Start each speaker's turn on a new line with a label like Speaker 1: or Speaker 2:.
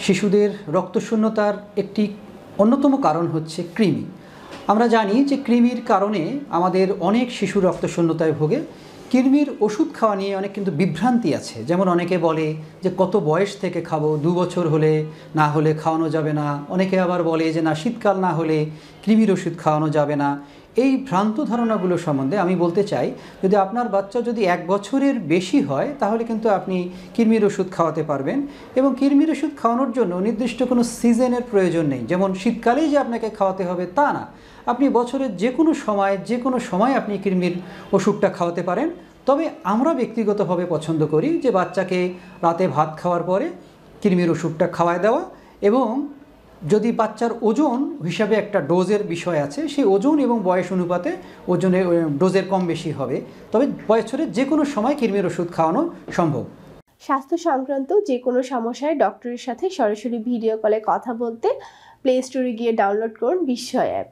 Speaker 1: শিশুদের রক্তশূন্যতার একটি অন্যতম কারণ হচ্ছে কৃমি। আমরা জানি যে কৃমির কারণে আমাদের অনেক শিশু রক্তশূন্যতায় ভোগে। কৃমির ওষুধ খাওয়া নিয়ে অনেক কিন্তু বিভ্রান্তি আছে। যেমন অনেকে বলে যে কত বয়স থেকে খাবো, 2 বছর হলে না হলে খাওয়ানো যাবে না। অনেকে আবার বলে যে না, শীতকাল না হলে কৃমির ওষুধ খাওয়ানো যাবে না। এই ভ্রান্ত ধারণাগুলো সম্বন্ধে আমি বলতে চাই, যদি আপনার বাচ্চা যদি 1 বছরের বেশি হয় তাহলে কিন্তু আপনি কৃমির ওষুধ খাওয়াতে পারবেন। এবং কৃমির ওষুধ খাওয়ানোর জন্য নির্দিষ্ট কোনো সিজনের প্রয়োজন নেই। যেমন শীতকালেই যে আপনাকে খাওয়াতে হবে তা না, আপনি বছরের যে কোনো সময় আপনি কৃমির ওষুধটা খাওয়াতে পারেন। তবে আমরা ব্যক্তিগতভাবে পছন্দ করি যে বাচ্চাকে রাতে ভাত খাওয়ার পরে কৃমির ওষুধটা খাওয়ায় দেওয়া, এবং যদি বাচ্চার ওজন হিসাবে একটা ডোজের বিষয় আছে, সেই ওজন এবং বয়স অনুপাতে ওজনের ডোজের কম বেশি হবে। তবে বছরের যে কোনো সময় কৃমির ওষুধ খাওয়ানো সম্ভব।
Speaker 2: স্বাস্থ্য সংক্রান্ত যে কোনো সমস্যায় ডক্টরের সাথে সরাসরি ভিডিও কলে কথা বলতে প্লে স্টোরে গিয়ে ডাউনলোড করুন বিস্ময় অ্যাপ।